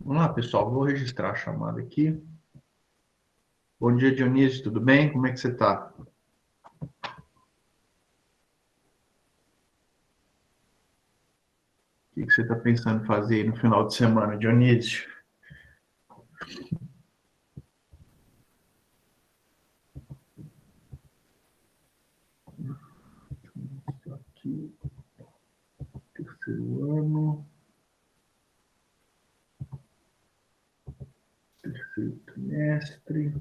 Vamos lá, pessoal. Vou registrar a chamada aqui. Bom dia, Dionísio. Tudo bem? Como é que você está? O que você está pensando em fazer aí no final de semana, Dionísio? Aqui, terceiro ano, terceiro trimestre.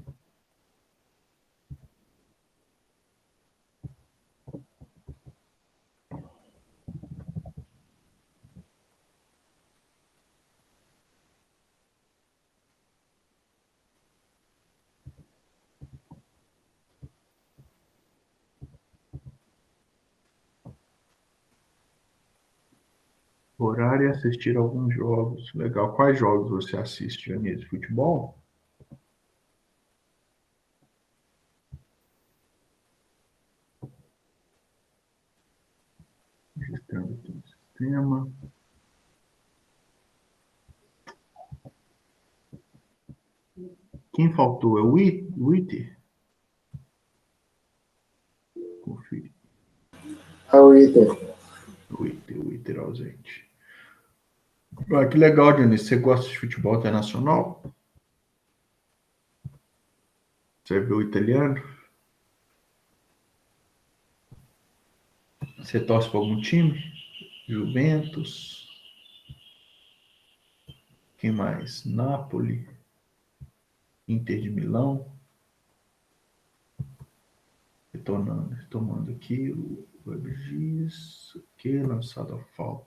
Horário e assistir alguns jogos. Legal. Quais jogos você assiste, Dionísio? Futebol? Registrando aqui no sistema. Quem faltou? É o Witter? Confira. É o Iter. O Witter ausente. Ah, que legal, Dionísio. Você gosta de futebol internacional? Você viu o italiano? Você torce para algum time? Juventus. Quem mais? Napoli. Inter de Milão. Retomando aqui o WebGIS. Que lançado a falta.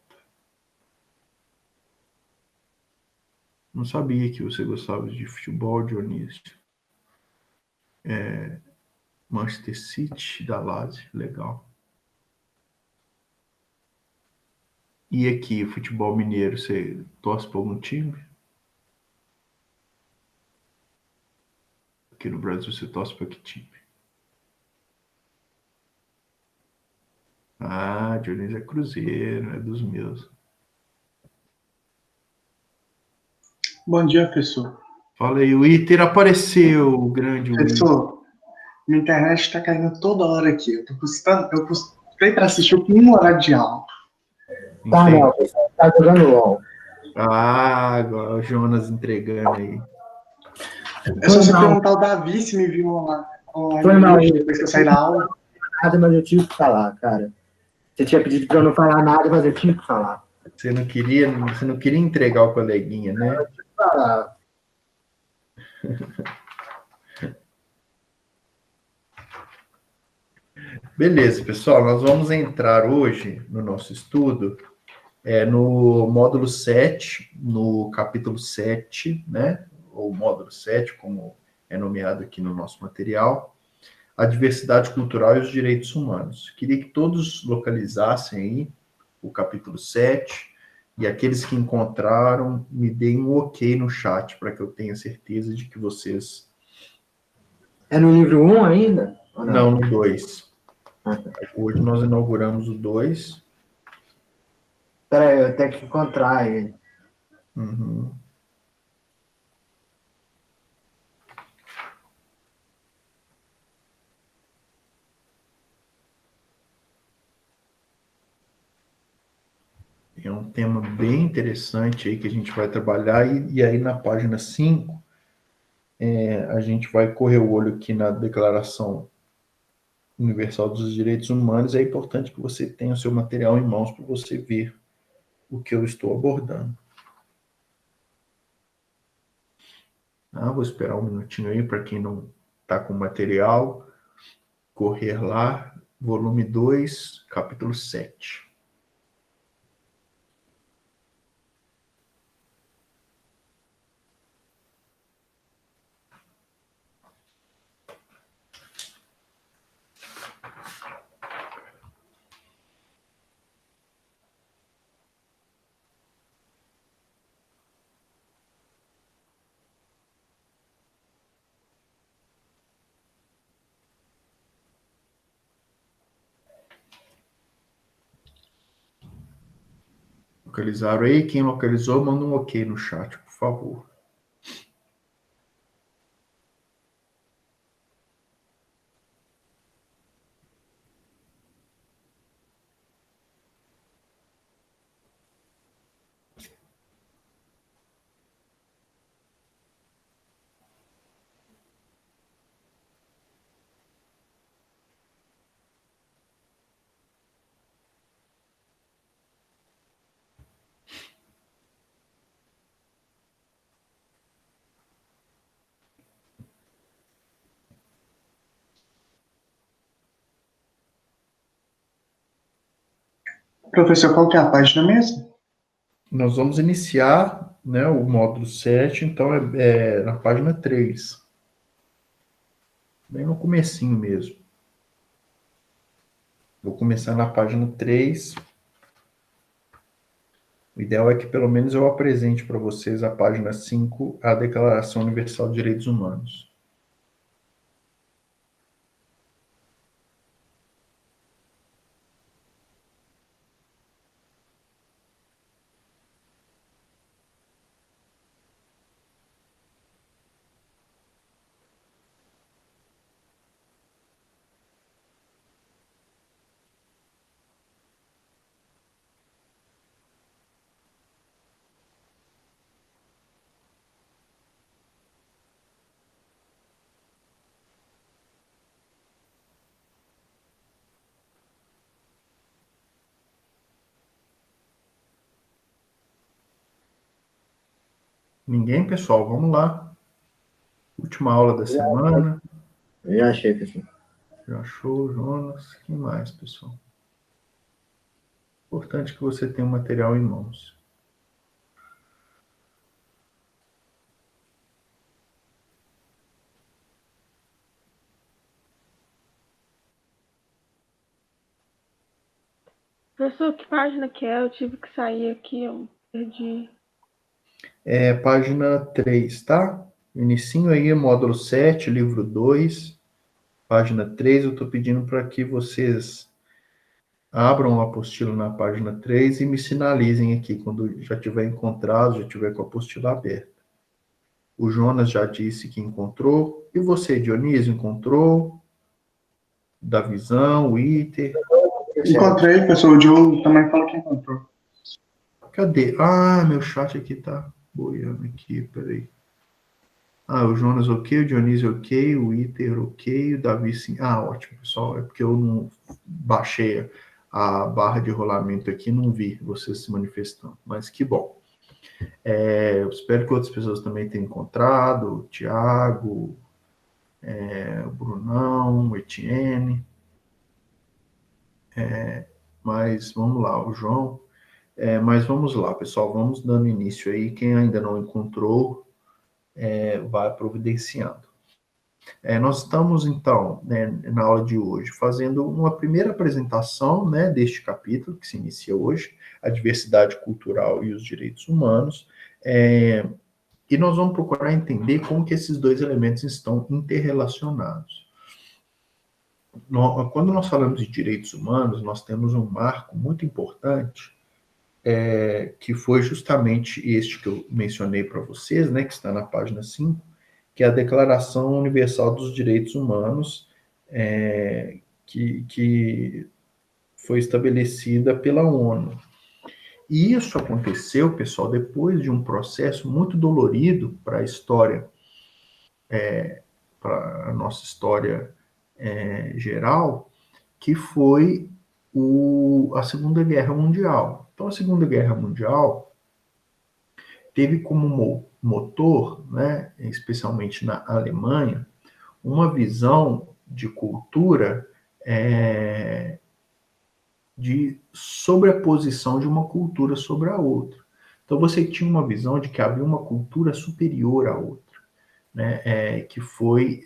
Não sabia que você gostava de futebol, Dionísio. Manchester City da Lazio. Legal. E aqui, futebol mineiro, você torce para algum time? Aqui no Brasil, você torce para que time? Ah, Dionísio é Cruzeiro, é dos meus. Bom dia, professor. Fala aí, o Iter apareceu, o grande Iter. Professor, minha internet está caindo toda hora aqui. Eu custei para assistir o horário de aula. Tá, não, pessoal. Tá jogando LOL. Ah, agora o Jonas entregando aí. É só você perguntar ao Davi se me viu online Foi mal, hoje, depois que eu saí da aula. nada, mas eu tive que falar, cara. Você tinha pedido pra eu não falar nada, mas eu tive que falar. Você não queria entregar o coleguinha, né? Eu tive que falar. Beleza, pessoal, nós vamos entrar hoje no nosso estudo no módulo 7, no capítulo 7, né? Ou módulo 7, como é nomeado aqui no nosso material, a diversidade cultural e os direitos humanos. Queria que todos localizassem aí o capítulo 7 e aqueles que encontraram me deem um ok no chat para que eu tenha certeza de que vocês... É no livro 1 ainda? Ou Não, não? no 2. Hoje nós inauguramos o 2. Peraí, eu tenho que encontrar ele. Uhum. É um tema bem interessante aí que a gente vai trabalhar, e aí na página 5, a gente vai correr o olho aqui na Declaração Universal dos Direitos Humanos. É importante que você tenha o seu material em mãos para você ver o que eu estou abordando. Vou esperar um minutinho aí para quem não está com material, correr lá, volume 2, capítulo 7. Localizaram aí? Quem localizou, manda um ok no chat, por favor. Professor, qual que é a página mesmo? Nós vamos iniciar, né, o módulo 7, então é na página 3. Bem no comecinho mesmo. Vou começar na página 3. O ideal é que pelo menos eu apresente para vocês a página 5, a Declaração Universal de Direitos Humanos. Ninguém, pessoal? Vamos lá. Última aula da semana. Eu já achei, pessoal. Já achou, Jonas? Quem mais, pessoal? Importante que você tenha o material em mãos. Professor, que página que é? Eu tive que sair aqui, eu perdi. É página 3, tá? Inicinho aí, módulo 7, livro 2, página 3. Eu estou pedindo para que vocês abram a apostila na página 3 e me sinalizem aqui quando já tiver encontrado, já tiver com a apostila aberta. O Jonas já disse que encontrou. E você, Dionísio, encontrou? Da Visão, o Iter? Encontrei, professor. O Joe também falou que encontrou. Cadê? Ah, meu chat aqui tá boiando aqui, peraí. Ah, o Jonas ok, o Dionísio ok, o Iter ok, o Davi sim. Ah, ótimo, pessoal. É porque eu não baixei a barra de rolamento aqui, não vi vocês se manifestando. Mas que bom. Eu espero que outras pessoas também tenham encontrado, o Tiago, o Brunão, o Etienne. Mas vamos lá, o João. Mas vamos lá, pessoal, vamos dando início aí. Quem ainda não encontrou, vai providenciando. Nós estamos, então, né, na aula de hoje, fazendo uma primeira apresentação, né, deste capítulo, que se inicia hoje, a diversidade cultural e os direitos humanos, e nós vamos procurar entender como que esses dois elementos estão interrelacionados. Quando nós falamos de direitos humanos, nós temos um marco muito importante, que foi justamente este que eu mencionei para vocês, né, que está na página 5, que é a Declaração Universal dos Direitos Humanos, que foi estabelecida pela ONU. E isso aconteceu, pessoal, depois de um processo muito dolorido para a história, para a nossa história geral, que foi a Segunda Guerra Mundial. Então, a Segunda Guerra Mundial teve como motor, né, especialmente na Alemanha, uma visão de cultura de sobreposição de uma cultura sobre a outra. Então você tinha uma visão de que havia uma cultura superior à outra, né, que foi,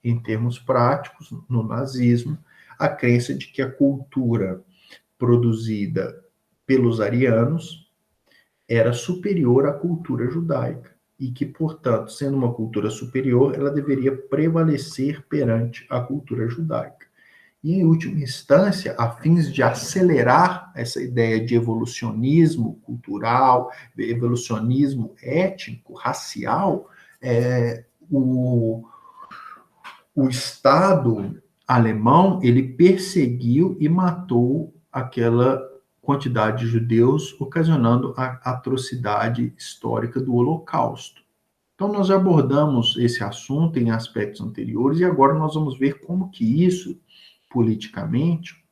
em termos práticos, no nazismo, a crença de que a cultura produzida pelos arianos era superior à cultura judaica e que, portanto, sendo uma cultura superior, ela deveria prevalecer perante a cultura judaica. E, em última instância, a fins de acelerar essa ideia de evolucionismo cultural, evolucionismo étnico, racial, o, o Estado alemão ele perseguiu e matou aquela quantidade de judeus, ocasionando a atrocidade histórica do Holocausto. Então, nós já abordamos esse assunto em aspectos anteriores e agora nós vamos ver como que isso, politicamente,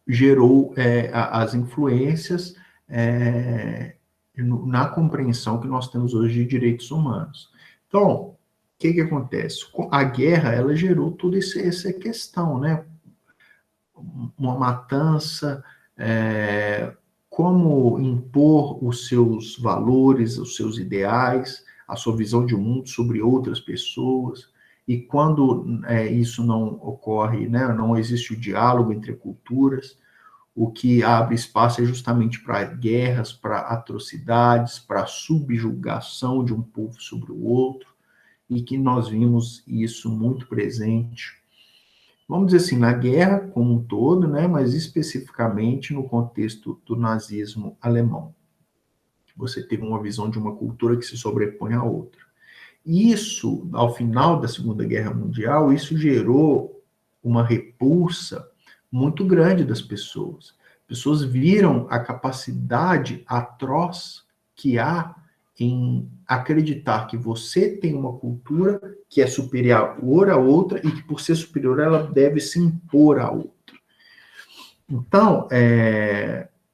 gerou as influências na compreensão que nós temos hoje de direitos humanos. Então, o que acontece? A guerra, ela gerou toda essa questão, né? Uma matança, como impor os seus valores, os seus ideais, a sua visão de mundo sobre outras pessoas, e quando isso não ocorre, né, não existe o diálogo entre culturas, o que abre espaço é justamente para guerras, para atrocidades, para subjugação de um povo sobre o outro, e que nós vimos isso muito presente, vamos dizer assim, na guerra como um todo, né, mas especificamente no contexto do nazismo alemão. Você teve uma visão de uma cultura que se sobrepõe à outra. Isso, ao final da Segunda Guerra Mundial, isso gerou uma repulsa muito grande das pessoas. Pessoas viram a capacidade atroz que há em acreditar que você tem uma cultura que é superior à outra e que, por ser superior, ela deve se impor à outra. Então,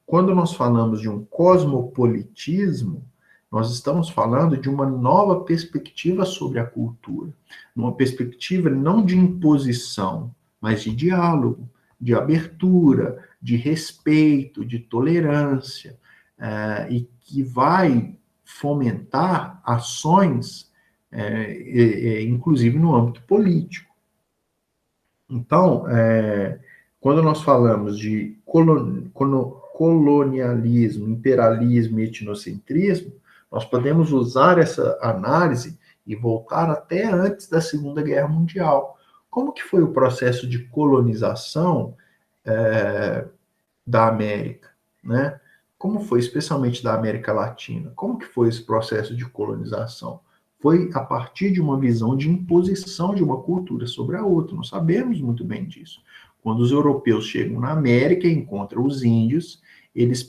quando nós falamos de um cosmopolitismo, nós estamos falando de uma nova perspectiva sobre a cultura, uma perspectiva não de imposição, mas de diálogo, de abertura, de respeito, de tolerância, e que vai fomentar ações, inclusive no âmbito político. Então, quando nós falamos de colonialismo, imperialismo e etnocentrismo, nós podemos usar essa análise e voltar até antes da Segunda Guerra Mundial. Como que foi o processo de colonização da América, né? Como foi, especialmente da América Latina? Como que foi esse processo de colonização? Foi a partir de uma visão de imposição de uma cultura sobre a outra. Nós sabemos muito bem disso. Quando os europeus chegam na América e encontram os índios, eles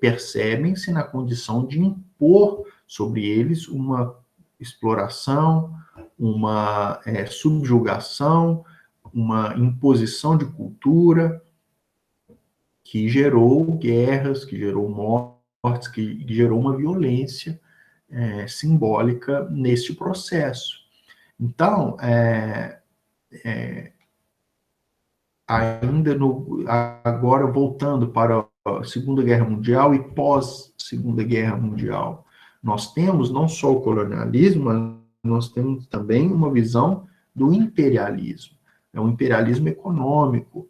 percebem-se na condição de impor sobre eles uma exploração, uma subjugação, uma imposição de cultura que gerou guerras, que gerou mortes, que gerou uma violência simbólica neste processo. Então, agora voltando para a Segunda Guerra Mundial e pós-Segunda Guerra Mundial, nós temos não só o colonialismo, mas nós temos também uma visão do imperialismo. É um imperialismo econômico,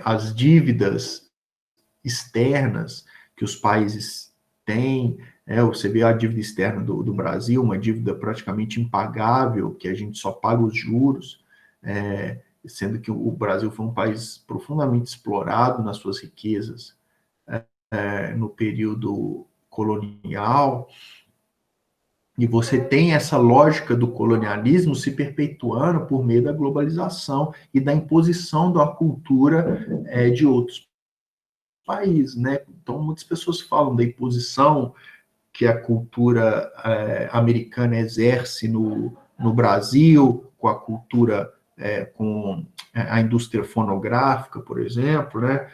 as dívidas externas que os países têm, você vê a dívida externa do Brasil, uma dívida praticamente impagável, que a gente só paga os juros, sendo que o Brasil foi um país profundamente explorado nas suas riquezas no período colonial, e você tem essa lógica do colonialismo se perpetuando por meio da globalização e da imposição da cultura de outros países, né? Então, muitas pessoas falam da imposição que a cultura americana exerce no Brasil, com a cultura, com a indústria fonográfica, por exemplo, né?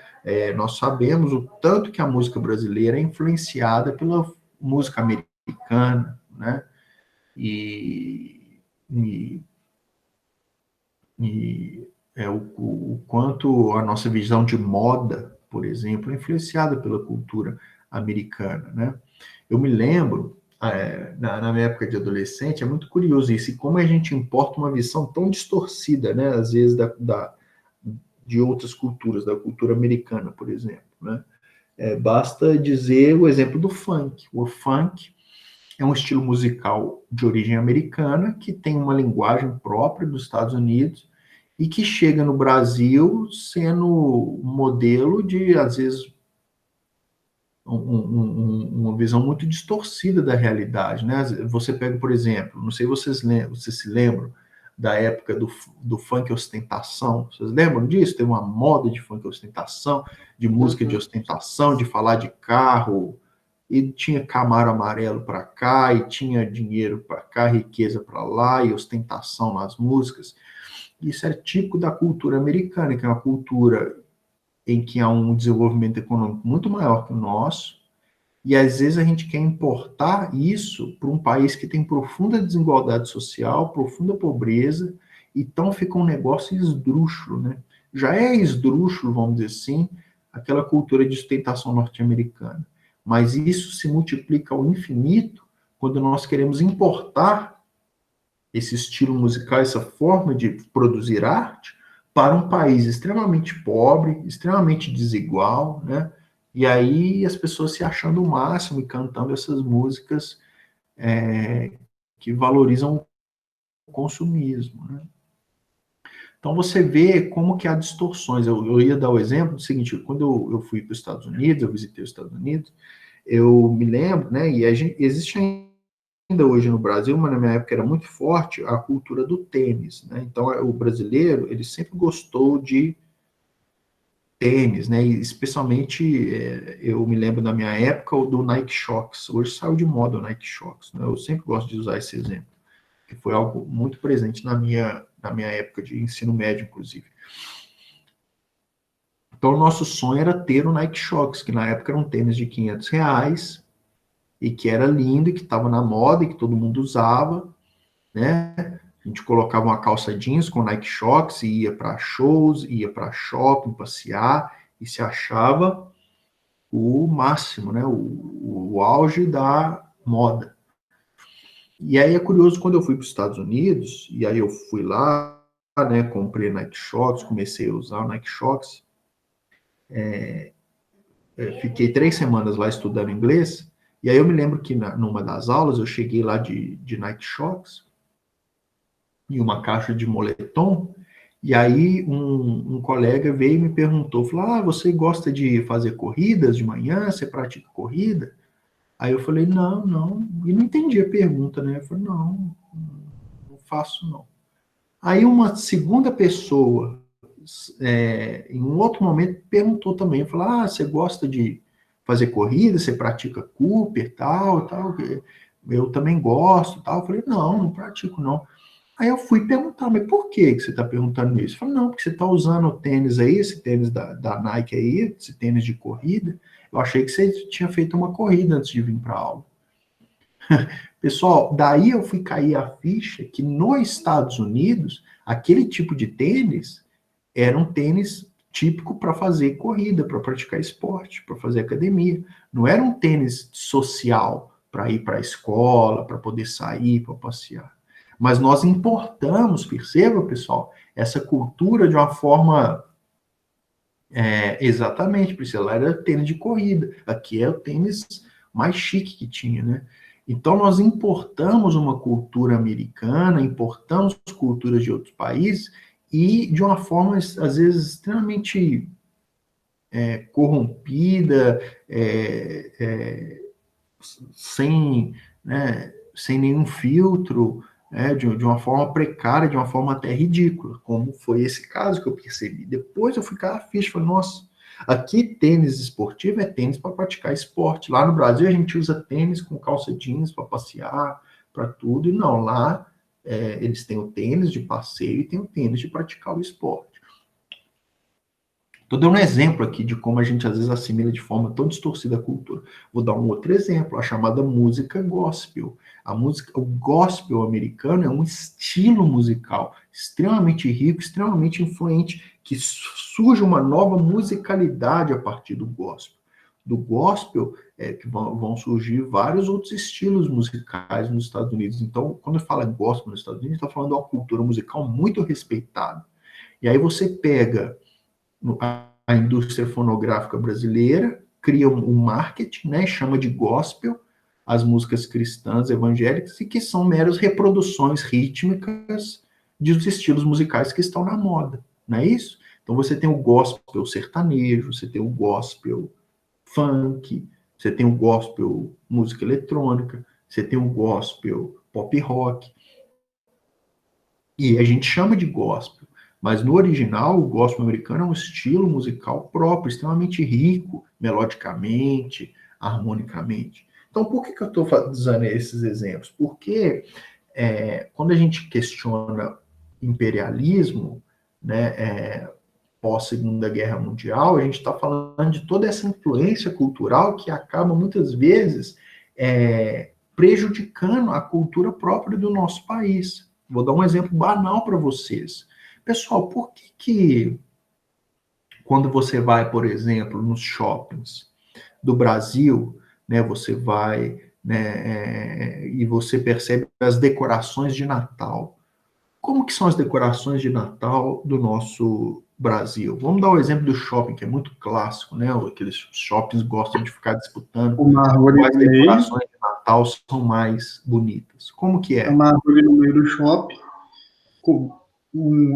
Nós sabemos o tanto que a música brasileira é influenciada pela música americana, né? O quanto a nossa visão de moda, por exemplo, é influenciada pela cultura americana, né? Eu me lembro, na minha época de adolescente, é muito curioso isso, e como a gente importa uma visão tão distorcida, né, às vezes, de outras culturas, da cultura americana, por exemplo, né? Basta dizer o exemplo do funk. O funk é um estilo musical de origem americana, que tem uma linguagem própria dos Estados Unidos, e que chega no Brasil sendo um modelo de, às vezes, uma visão muito distorcida da realidade, né? Você pega, por exemplo, não sei se vocês se lembram da época do funk ostentação. Vocês lembram disso? Tem uma moda de funk ostentação, de música de ostentação, de falar de carro, e tinha Camaro amarelo para cá, e tinha dinheiro para cá, riqueza para lá, e ostentação nas músicas. Isso é típico da cultura americana, que é uma cultura em que há um desenvolvimento econômico muito maior que o nosso, e às vezes a gente quer importar isso para um país que tem profunda desigualdade social, profunda pobreza, então fica um negócio esdrúxulo, né? Já é esdrúxulo, vamos dizer assim, aquela cultura de ostentação norte-americana, mas isso se multiplica ao infinito quando nós queremos importar esse estilo musical, essa forma de produzir arte, para um país extremamente pobre, extremamente desigual, né? E aí as pessoas se achando o máximo e cantando essas músicas que valorizam o consumismo, né? Então você vê como que há distorções. Eu ia dar o exemplo do seguinte: quando eu fui para os Estados Unidos, eu visitei os Estados Unidos, eu me lembro, né? E existe ainda hoje no Brasil, mas na minha época era muito forte, a cultura do tênis, né? Então, o brasileiro, ele sempre gostou de tênis, né? E especialmente, eu me lembro na minha época, o do Nike Shox. Hoje saiu de moda o Nike Shox, né? Eu sempre gosto de usar esse exemplo, que foi algo muito presente na minha época de ensino médio, inclusive. Então, o nosso sonho era ter o Nike Shox, que na época era um tênis de R$ 500, e que era lindo, e que estava na moda, e que todo mundo usava, né? A gente colocava uma calça jeans com Nike Shox e ia para shows, ia para shopping, passear, e se achava o máximo, né? O auge da moda. E aí é curioso, quando eu fui para os Estados Unidos, e aí eu fui lá, né? Comprei Nike Shox, comecei a usar o Nike Shox, fiquei 3 semanas lá estudando inglês, e aí eu me lembro que numa das aulas eu cheguei lá de Nike Shox e uma caixa de moletom, e aí um colega veio e me perguntou, falou, você gosta de fazer corridas de manhã? Você pratica corrida? Aí eu falei, não, e não entendi a pergunta, né? Eu falei, não faço não. Aí uma segunda pessoa, em um outro momento, perguntou também, falou, você gosta de fazer corrida? Você pratica Cooper, tal, eu também gosto, tal. Eu falei, não pratico não. Aí eu fui perguntar, mas por que você está perguntando isso? Eu falei, não, porque você está usando o tênis aí, esse tênis da Nike aí, esse tênis de corrida. Eu achei que você tinha feito uma corrida antes de vir para a aula. Pessoal, daí eu fui cair a ficha que nos Estados Unidos, aquele tipo de tênis era um tênis típico para fazer corrida, para praticar esporte, para fazer academia. Não era um tênis social para ir para a escola, para poder sair, para passear. Mas nós importamos, perceba, pessoal, essa cultura de uma forma... exatamente, Priscila, era tênis de corrida. Aqui é o tênis mais chique que tinha, né? Então, nós importamos uma cultura americana, importamos culturas de outros países, e de uma forma, às vezes, extremamente corrompida, sem nenhum filtro, de uma forma precária, de uma forma até ridícula, como foi esse caso que eu percebi. Depois eu fui cair a ficha, falei, nossa, aqui tênis esportivo é tênis para praticar esporte. Lá no Brasil a gente usa tênis com calça jeans para passear, para tudo, e não, lá eles têm o tênis de passeio e tem o tênis de praticar o esporte. Estou dando um exemplo aqui de como a gente às vezes assimila de forma tão distorcida a cultura. Vou dar um outro exemplo, a chamada música gospel. O gospel americano é um estilo musical extremamente rico, extremamente influente, que surge uma nova musicalidade a partir do gospel. Do gospel que vão surgir vários outros estilos musicais nos Estados Unidos. Então, quando eu falo gospel nos Estados Unidos, está falando de uma cultura musical muito respeitada. E aí você pega a indústria fonográfica brasileira, cria um marketing, né, chama de gospel, as músicas cristãs evangélicas e que são meras reproduções rítmicas dos estilos musicais que estão na moda, não é isso? Então você tem o gospel sertanejo, você tem o gospel funk, você tem o gospel música eletrônica, você tem o gospel pop rock, e a gente chama de gospel, mas no original o gospel americano é um estilo musical próprio, extremamente rico, melodicamente, harmonicamente. Então, por que eu estou usando esses exemplos? Porque quando a gente questiona imperialismo, né, pós-Segunda Guerra Mundial, a gente está falando de toda essa influência cultural que acaba, muitas vezes, prejudicando a cultura própria do nosso país. Vou dar um exemplo banal para vocês. Pessoal, por que quando você vai, por exemplo, nos shoppings do Brasil, né, você vai, né, e você percebe as decorações de Natal? Como que são as decorações de Natal do nosso Brasil? Vamos dar o exemplo do shopping, que é muito clássico, né? Aqueles shoppings gostam de ficar disputando Uma árvore quais no meio, decorações de Natal são mais bonitas. Como que é? uma árvore no meio do shopping, com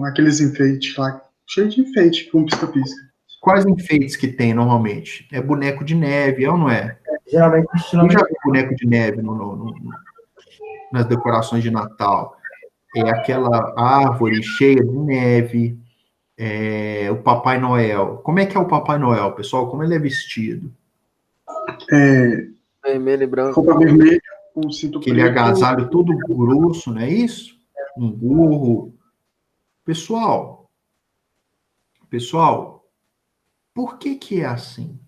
aqueles enfeites lá, cheio de enfeite com pisca-pisca. Quais enfeites que tem normalmente? É boneco de neve, é ou não é? Geralmente estilo Quem já americano. viu boneco de neve nas decorações de Natal? É aquela árvore cheia de neve, o Papai Noel. Como é que é o Papai Noel, pessoal? Como ele é vestido? Vermelho e branco. Roupa vermelha, com cinto Aquele preto. agasalho todo grosso, não é isso? Um gorro. Pessoal, por que é assim?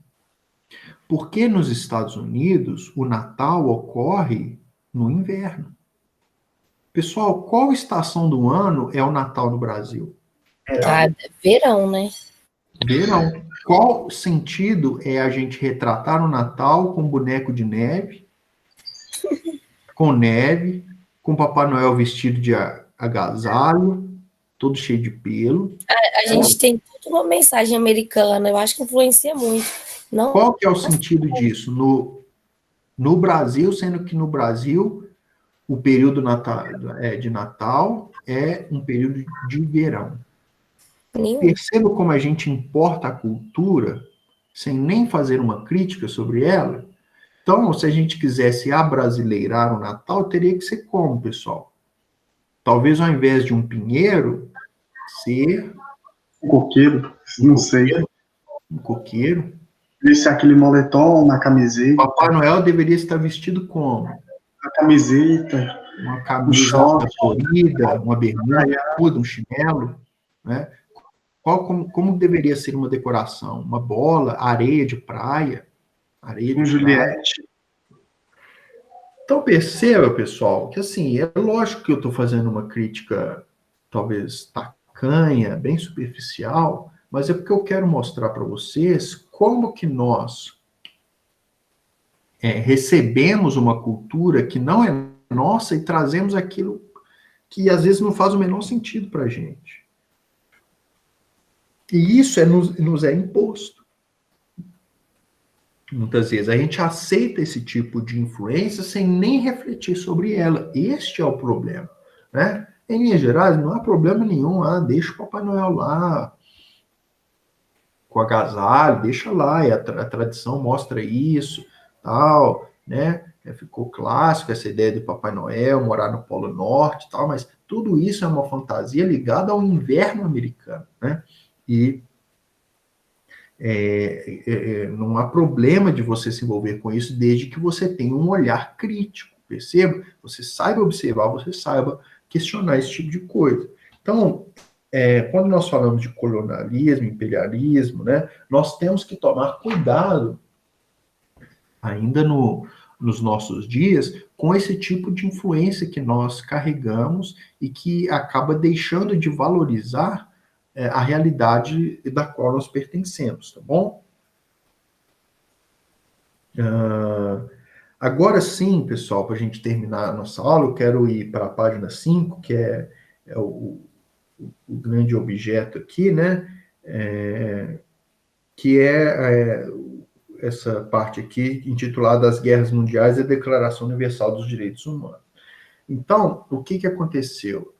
Porque nos Estados Unidos o Natal ocorre no inverno. Pessoal, qual estação do ano é o Natal no Brasil? Verão, né? Verão. Qual sentido é a gente retratar o Natal com boneco de neve, com Papai Noel vestido de agasalho, todo cheio de pelo? A gente tem toda uma mensagem americana, eu acho que influencia muito. Não, Qual que é o sentido disso? No Brasil, sendo que no Brasil o período de Natal é um período de verão. nenhum. Perceba como a gente importa a cultura sem nem fazer uma crítica sobre ela. Então, se a gente quisesse abrasileirar o Natal, teria que ser como, pessoal? Talvez ao invés de um pinheiro, ser Um coqueiro, não sei. um coqueiro. Esse aquele moletom, uma camiseta. Papai Noel deveria estar vestido como? A camiseta. Uma camisa short. florida, uma bermuda, um chinelo, né? Como deveria ser uma decoração? Uma bola, areia de praia, areia de Um praia. Juliette. Então perceba, pessoal, que assim, é lógico que eu estou fazendo uma crítica talvez tacanha, bem superficial, mas é porque eu quero mostrar para vocês como que nós recebemos uma cultura que não é nossa e trazemos aquilo que às vezes não faz o menor sentido para a gente. E isso nos é imposto. Muitas vezes a gente aceita esse tipo de influência sem nem refletir sobre ela. Este é o problema, né? Em linhas gerais, não há problema nenhum. Deixa o Papai Noel lá com agasalho, deixa lá, e a tradição mostra isso, tal, né? Ficou clássico essa ideia do Papai Noel morar no Polo Norte, tal, mas tudo isso é uma fantasia ligada ao inverno americano, né? E não há problema de você se envolver com isso, desde que você tenha um olhar crítico, perceba? Você saiba observar, você saiba questionar esse tipo de coisa. Então, quando nós falamos de colonialismo, imperialismo, né, nós temos que tomar cuidado, ainda nos nossos dias, com esse tipo de influência que nós carregamos e que acaba deixando de valorizar a realidade da qual nós pertencemos, tá bom? Agora sim, pessoal, para a gente terminar a nossa aula, eu quero ir para a página 5, que é o grande objeto aqui, né? Que é essa parte aqui, intitulada As Guerras Mundiais e a Declaração Universal dos Direitos Humanos. Então, o que aconteceu?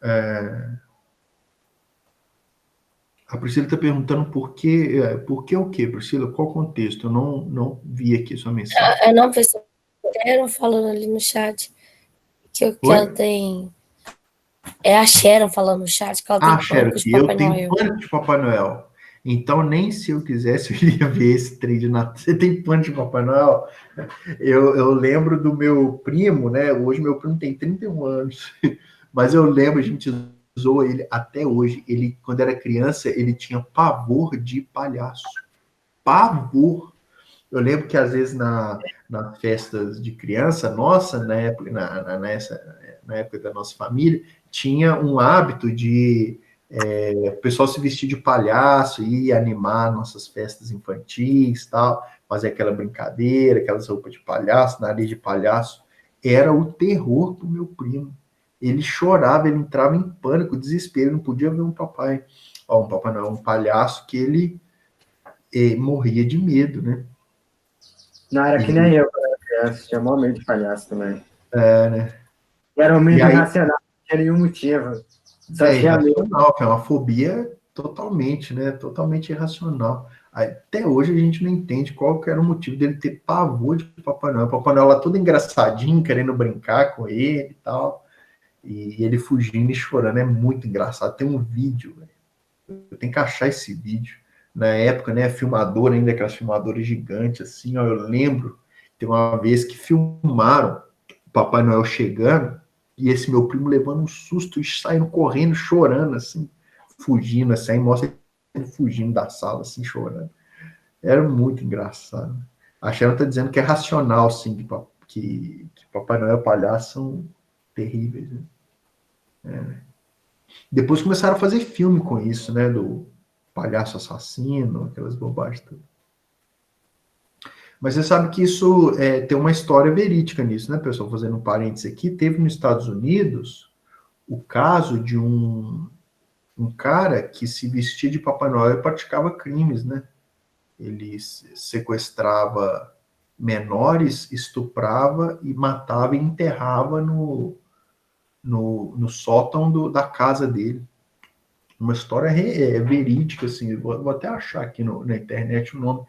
A Priscila está perguntando por que o quê, Priscila? Qual o contexto? Eu não vi aqui sua mensagem. Não, pessoal, Sharon falando ali no chat que ela tem... É a Sharon falando no chat que ela tem pânico de Papai Noel. Eu tenho pânico de Papai Noel. Então, nem se eu quisesse, eu iria ver esse trem de Natal. Você tem pânico de Papai Noel? Eu lembro do meu primo, né? Hoje meu primo tem 31 anos. Mas eu lembro, a gente zoa ele até hoje. Ele, quando era criança, ele tinha pavor de palhaço. Pavor. Eu lembro que, às vezes, nas festas de criança, nossa, na época da nossa família, tinha um hábito de o pessoal se vestir de palhaço e animar nossas festas infantis, tal, fazer aquela brincadeira, aquelas roupas de palhaço, nariz de palhaço. Era o terror do meu primo. Ele chorava, ele entrava em pânico, desespero, não podia ver um papai não, um palhaço que ele morria de medo, né? Não, era que nem eu, quando era criança, tinha maior medo de palhaço também. Né? Era um medo irracional, não tinha nenhum motivo. Só tinha medo. Irracional, que é uma fobia totalmente, né? Totalmente irracional. Até hoje a gente não entende qual que era o motivo dele ter pavor de Papai Noel. Papai Noel lá todo engraçadinho, querendo brincar com ele e tal. E ele fugindo e chorando. É muito engraçado. Tem um vídeo, velho. Eu tenho que achar esse vídeo. Na época, né, filmadora ainda, aquelas filmadoras gigantes, assim, ó, eu lembro, tem uma vez que filmaram o Papai Noel chegando, e esse meu primo levando um susto e saindo correndo, chorando, assim, fugindo, assim, aí mostra ele fugindo da sala, assim, chorando. Era muito engraçado. A Sharon tá dizendo que é racional, assim, que Papai Noel e palhaço são terríveis, né? Depois começaram a fazer filme com isso, né, do palhaço assassino, aquelas bobagens todas. Mas você sabe que isso tem uma história verídica nisso, né, pessoal? Fazendo um parênteses aqui, teve nos Estados Unidos o caso de um cara que se vestia de Papai Noel e praticava crimes, né? Ele sequestrava menores, estuprava e matava e enterrava no sótão da casa dele. Uma história verídica, assim, vou até achar aqui na internet o nome.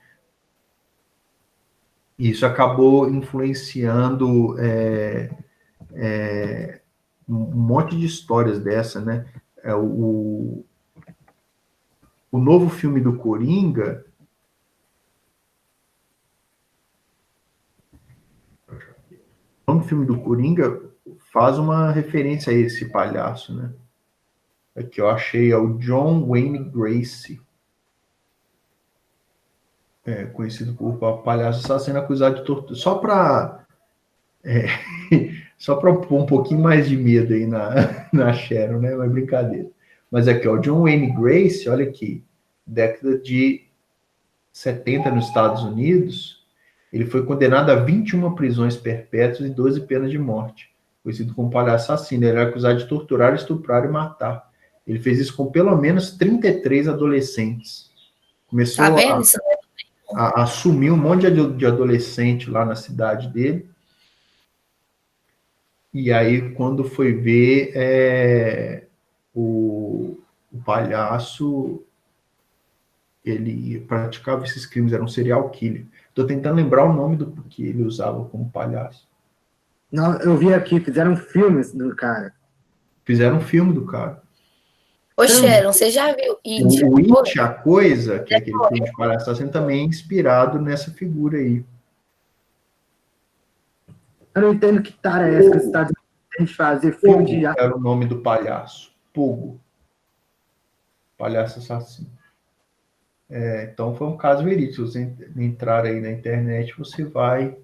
Isso acabou influenciando um monte de histórias dessa, né? O novo filme do Coringa, o novo filme do Coringa faz uma referência a esse palhaço, né? Aqui eu achei, é o John Wayne Gacy, conhecido por palhaço, está sendo acusado de tortura. Só para pôr um pouquinho mais de medo aí na Sharon, né? Mas brincadeira. Mas aqui, ó, o John Wayne Gacy, olha aqui, década de 70 nos Estados Unidos, ele foi condenado a 21 prisões perpétuas e 12 penas de morte. Conhecido como palhaço assassino. Ele era acusado de torturar, estuprar e matar. Ele fez isso com pelo menos 33 adolescentes. Começou a assumir um monte de adolescente lá na cidade dele. E aí, quando foi ver, o palhaço, ele praticava esses crimes, era um serial killer. Estou tentando lembrar o nome do que ele usava como palhaço. Não, eu vi aqui, fizeram filmes do cara. Fizeram um filme do cara. Ô, Sharon, você já viu It? O It, a coisa, que é aquele filme de palhaço assassino, também é inspirado nessa figura aí. Eu não entendo que tara é essa que os Estados Unidos tem de fazer filme de... Era o nome do palhaço. Pogo. Palhaço assassino. Então foi um caso verídico. Se você entrar aí na internet, você vai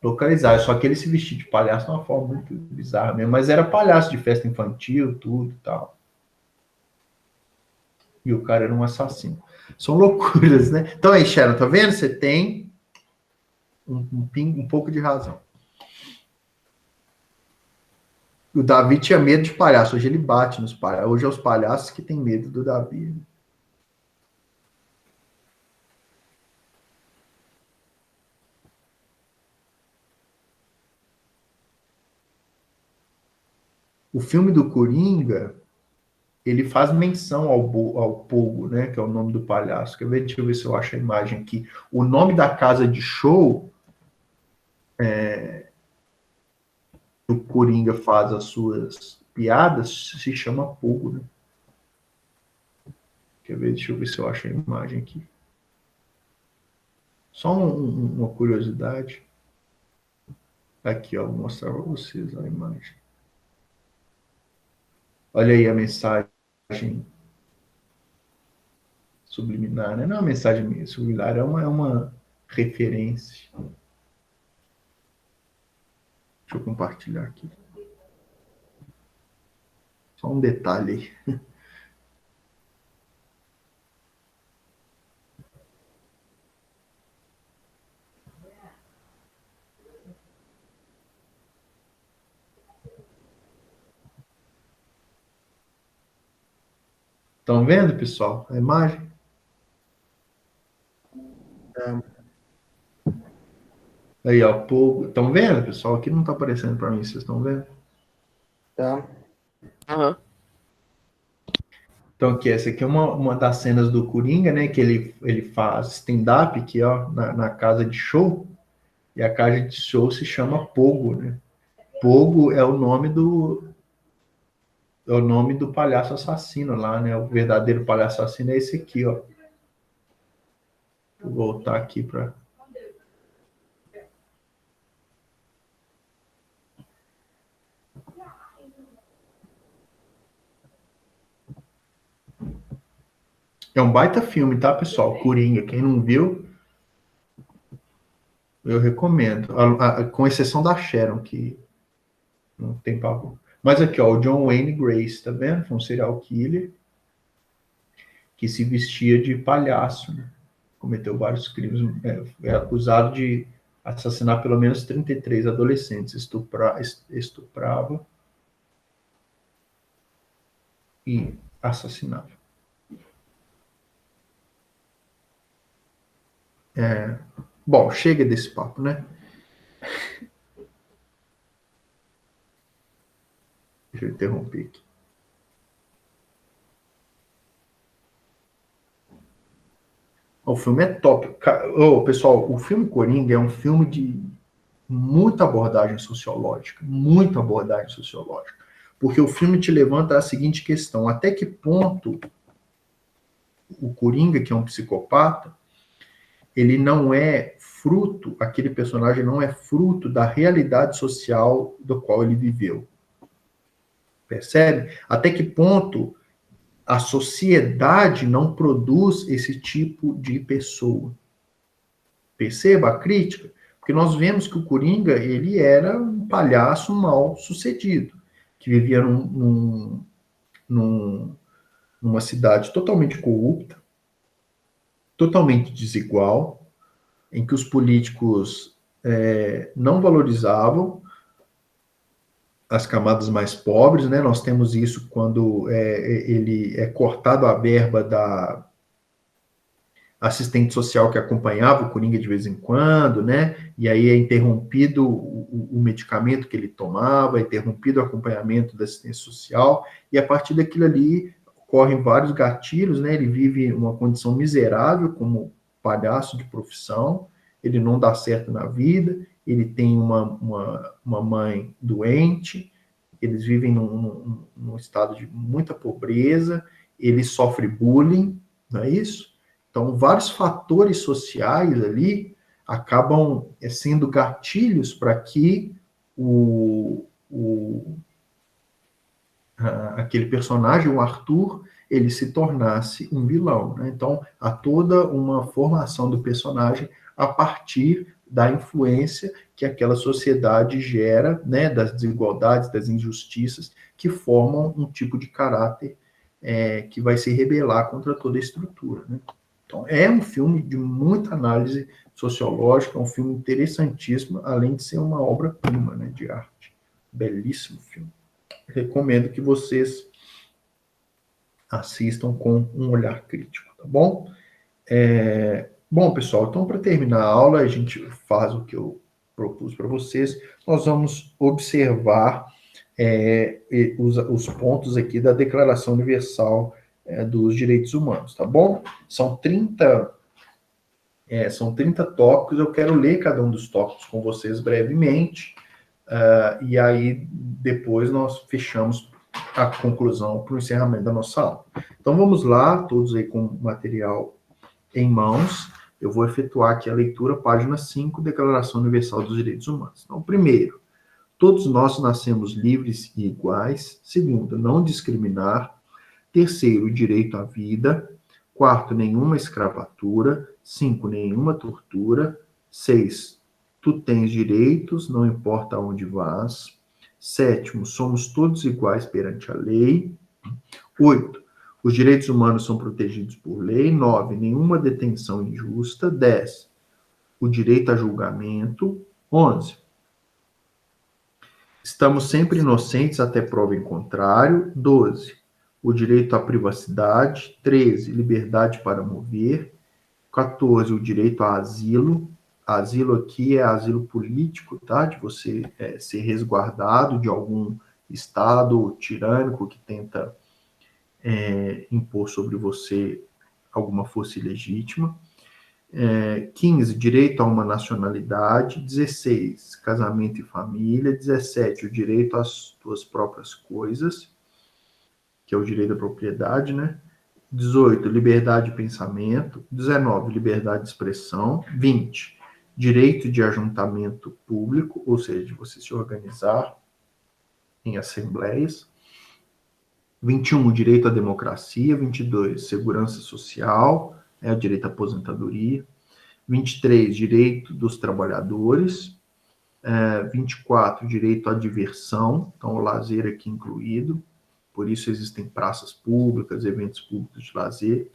localizar. Só que ele se vestia de palhaço de uma forma muito bizarra mesmo. Mas era palhaço de festa infantil, tudo e tal. E o cara era um assassino. São loucuras, né? Então aí, Sharon, tá vendo? Você tem um pouco de razão. O Davi tinha medo de palhaço. Hoje ele bate nos palhaços. Hoje é os palhaços que têm medo do Davi. O filme do Coringa, ele faz menção ao Pogo, né, que é o nome do palhaço. Quer ver? Deixa eu ver se eu acho a imagem aqui. O nome da casa de show o Coringa faz as suas piadas se chama Pogo, né? Quer ver? Deixa eu ver se eu acho a imagem aqui. Só uma curiosidade. Aqui, ó, vou mostrar para vocês a imagem. Olha aí a mensagem subliminar, né? Não é uma mensagem subliminar, é uma referência. Deixa eu compartilhar aqui. Só um detalhe aí. Estão vendo, pessoal, a imagem? Aí, ó, Pogo. Estão vendo, pessoal? Aqui não está aparecendo para mim, vocês estão vendo? Tá. Aham. Então, aqui, essa aqui é uma das cenas do Coringa, né? Que ele faz stand-up aqui, ó, na casa de show. E a casa de show se chama Pogo, né? Pogo é o nome do palhaço assassino lá, né? O verdadeiro palhaço assassino é esse aqui, ó. Vou voltar aqui para. É um baita filme, tá, pessoal? Coringa. Quem não viu, eu recomendo. Com exceção da Sharon, que não tem pavor. Mas aqui, ó, o John Wayne Grace, tá vendo? Foi um serial killer que se vestia de palhaço, né? Cometeu vários crimes. É acusado de assassinar pelo menos 33 adolescentes. Estuprava e assassinava. Bom, chega desse papo, né? Deixa eu interromper aqui. O filme é top. Pessoal, o filme Coringa é um filme de muita abordagem sociológica. Muita abordagem sociológica. Porque o filme te levanta a seguinte questão: até que ponto o Coringa, que é um psicopata, ele não é fruto, aquele personagem não é fruto da realidade social do qual ele viveu. Percebe? Até que ponto a sociedade não produz esse tipo de pessoa? Perceba a crítica? Porque nós vemos que o Coringa, ele era um palhaço mal sucedido, que vivia numa cidade totalmente corrupta, totalmente desigual, em que os políticos não valorizavam as camadas mais pobres, né? Nós temos isso quando ele é cortado a verba da assistente social que acompanhava o Coringa de vez em quando, né? E aí é interrompido o medicamento que ele tomava, é interrompido o acompanhamento da assistência social, e a partir daquilo ali ocorrem vários gatilhos, né? Ele vive uma condição miserável como palhaço de profissão, ele não dá certo na vida, ele tem uma mãe doente, eles vivem num estado de muita pobreza, ele sofre bullying, não é isso? Então, vários fatores sociais ali acabam sendo gatilhos para que aquele personagem, o Arthur, ele se tornasse um vilão, né? Então, há toda uma formação do personagem a partir da influência que aquela sociedade gera, né, das desigualdades, das injustiças, que formam um tipo de caráter que vai se rebelar contra toda a estrutura, né? Então, é um filme de muita análise sociológica, é um filme interessantíssimo, além de ser uma obra-prima, né, de arte. Belíssimo filme. Recomendo que vocês assistam com um olhar crítico, tá bom? Bom, pessoal, então para terminar a aula, a gente faz o que eu propus para vocês. Nós vamos observar os pontos aqui da Declaração Universal dos Direitos Humanos, tá bom? São 30 tópicos, eu quero ler cada um dos tópicos com vocês brevemente, e aí depois nós fechamos a conclusão para o encerramento da nossa aula. Então vamos lá, todos aí com o material em mãos, eu vou efetuar aqui a leitura, página 5, Declaração Universal dos Direitos Humanos. Então, primeiro, todos nós nascemos livres e iguais. Segundo, não discriminar. Terceiro, direito à vida. Quarto, nenhuma escravatura. 5, nenhuma tortura. 6, tu tens direitos, não importa aonde vás. 7, somos todos iguais perante a lei. 8, os direitos humanos são protegidos por lei. 9, nenhuma detenção injusta. 10, o direito a julgamento. 11, estamos sempre inocentes até prova em contrário. 12, o direito à privacidade. 13, liberdade para mover. 14, o direito a asilo. Asilo aqui é asilo político, tá? De você ser resguardado de algum Estado tirânico que tenta impor sobre você alguma força ilegítima. 15, direito a uma nacionalidade. 16, casamento e família. 17, o direito às suas próprias coisas, que é o direito à propriedade, né? 18, liberdade de pensamento. 19, liberdade de expressão. 20, direito de ajuntamento público, ou seja, de você se organizar em assembleias. 21, direito à democracia. 22, segurança social, o direito à aposentadoria. 23, direito dos trabalhadores. 24, direito à diversão, então o lazer aqui incluído, por isso existem praças públicas, eventos públicos de lazer.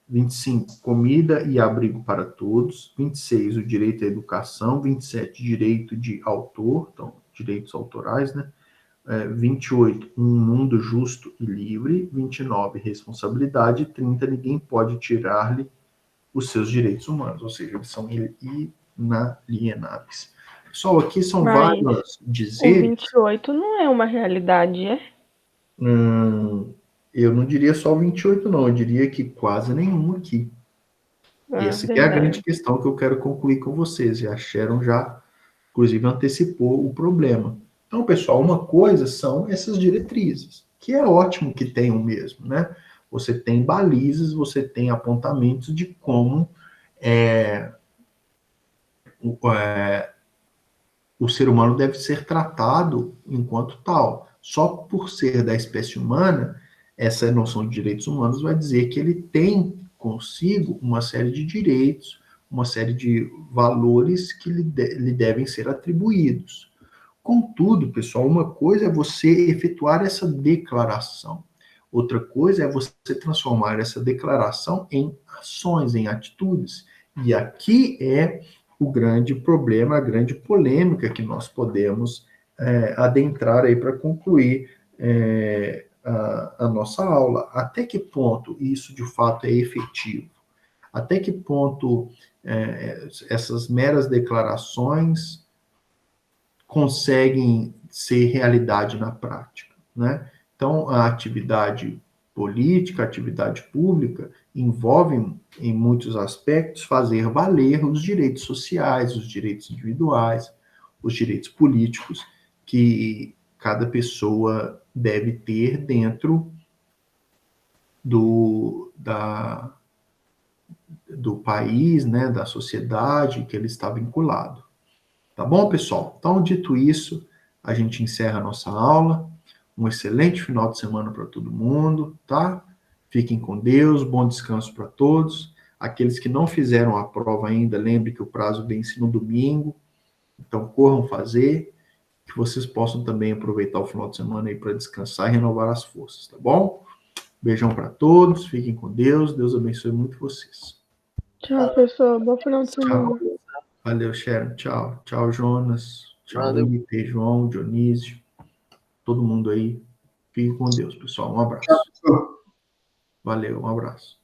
25, comida e abrigo para todos. 26, o direito à educação. 27, direito de autor, então direitos autorais, né? 28, um mundo justo e livre. 29, responsabilidade. 30, ninguém pode tirar-lhe os seus direitos humanos, ou seja, eles são inalienáveis. Pessoal, aqui são vários dizeres. O 28 não é uma realidade, é? Eu não diria só 28, não. Eu diria que quase nenhum aqui. Essa é a grande questão que eu quero concluir com vocês. E a Sharon já, inclusive, antecipou o problema. Então, pessoal, uma coisa são essas diretrizes, que é ótimo que tenham mesmo, né? Você tem balizas, você tem apontamentos de como o ser humano deve ser tratado enquanto tal. Só por ser da espécie humana, essa noção de direitos humanos vai dizer que ele tem consigo uma série de direitos, uma série de valores que lhe devem ser atribuídos. Contudo, pessoal, uma coisa é você efetuar essa declaração. Outra coisa é você transformar essa declaração em ações, em atitudes. E aqui é o grande problema, a grande polêmica que nós podemos adentrar aí para concluir a nossa aula. Até que ponto isso de fato é efetivo? Até que ponto essas meras declarações conseguem ser realidade na prática, né? Então, a atividade política, a atividade pública, envolve, em muitos aspectos, fazer valer os direitos sociais, os direitos individuais, os direitos políticos que cada pessoa deve ter dentro do país, né, da sociedade que ele está vinculado. Tá bom, pessoal? Então, dito isso, a gente encerra a nossa aula. Um excelente final de semana para todo mundo, tá? Fiquem com Deus, bom descanso para todos. Aqueles que não fizeram a prova ainda, lembre que o prazo vence no domingo, então corram fazer, que vocês possam também aproveitar o final de semana aí para descansar e renovar as forças, tá bom? Beijão para todos, fiquem com Deus, Deus abençoe muito vocês. Tchau, pessoal. Bom final de semana. Tchau. Valeu, Sharon. Tchau. Tchau, Jonas. Tchau, Valeu. Ite, João, Dionísio. Todo mundo aí. Fique com Deus, pessoal. Um abraço. Tchau. Valeu, um abraço.